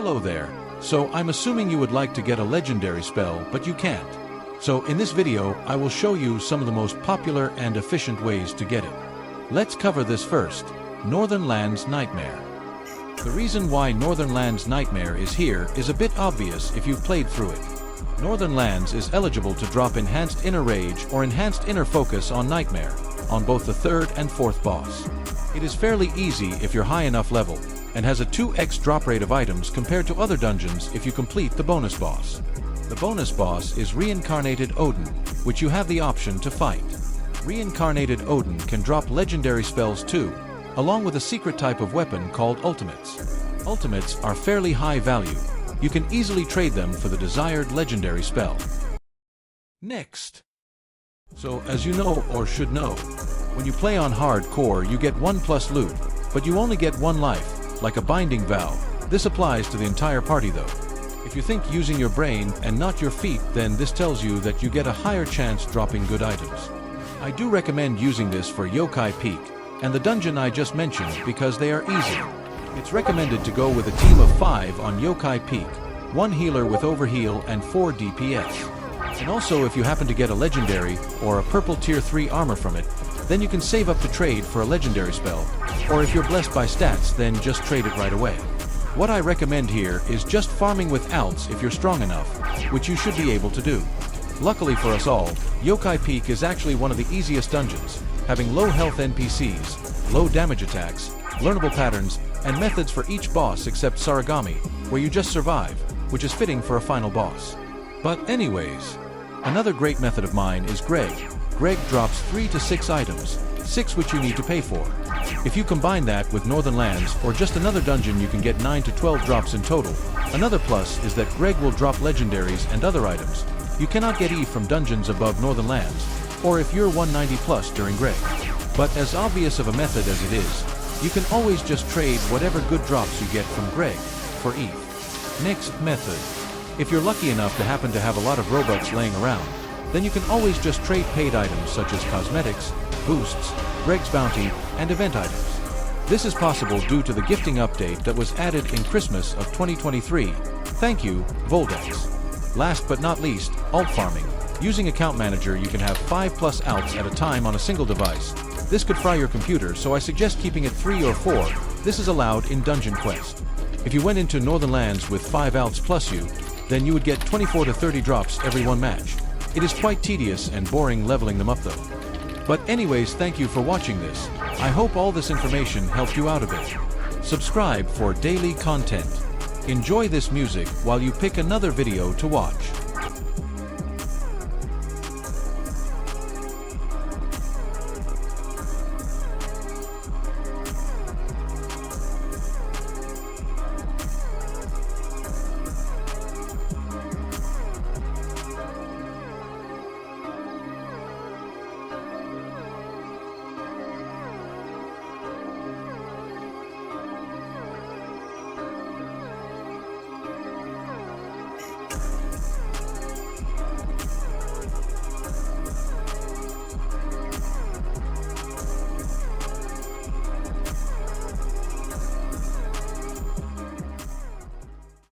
Hello there. So I'm assuming you would like to get a legendary spell, but you can't. So in this video, I will show you some of the most popular and efficient ways to get it. Let's cover this first. Northern Lands Nightmare. The reason why Northern Lands Nightmare is here is a bit obvious if you've played through it. Northern Lands is eligible to drop Enhanced Inner Rage or Enhanced Inner Focus on Nightmare, on both the 3rd and 4th boss. It is fairly easy if you're high enough level, and has a 2x drop rate of items compared to other dungeons if you complete the bonus boss. The bonus boss is Reincarnated Odin, which you have the option to fight. Reincarnated Odin can drop legendary spells too, along with a secret type of weapon called Ultimates. Ultimates are fairly high value. You can easily trade them for the desired legendary spell. Next. So as you know or should know, when you play on hardcore you get 1+ loot, but you only get 1 life, like a binding vow. This applies to the entire party though. If you think using your brain and not your feet, then this tells you that you get a higher chance dropping good items. I do recommend using this for Yokai Peak and the dungeon I just mentioned because they are easy. It's recommended to go with a team of 5 on Yokai Peak, 1 healer with overheal and 4 DPS. And also if you happen to get a legendary or a purple tier 3 armor from it, then you can save up to trade for a legendary spell, or if you're blessed by stats then just trade it right away. What I recommend here is just farming with alts if you're strong enough, which you should be able to do. Luckily for us all, Yokai Peak is actually one of the easiest dungeons, having low health NPCs, low damage attacks, learnable patterns, and methods for each boss except Sarigami, where you just survive, which is fitting for a final boss. But anyways, another great method of mine is Greg. Greg drops 3 to 6 items, 6 which you need to pay for. If you combine that with Northern Lands or just another dungeon, you can get 9 to 12 drops in total. Another plus is that Greg will drop legendaries and other items. You cannot get E from dungeons above Northern Lands, or if you're 190 plus during Greg. But as obvious of a method as it is, you can always just trade whatever good drops you get from Greg for E. Next method. If you're lucky enough to happen to have a lot of Robux laying around, then you can always just trade paid items such as cosmetics, boosts, Greg's bounty, and event items. This is possible due to the gifting update that was added in Christmas of 2023. Thank you, Voldex. Last but not least, alt farming. Using Account Manager you can have 5+ alts at a time on a single device. This could fry your computer, so I suggest keeping it 3 or 4. This is allowed in Dungeon Quest. If you went into Northern Lands with 5 alts plus you, then you would get 24 to 30 drops every 1 match. It is quite tedious and boring leveling them up though. But anyways, thank you for watching this. I hope all this information helped you out a bit. Subscribe for daily content. Enjoy this music while you pick another video to watch.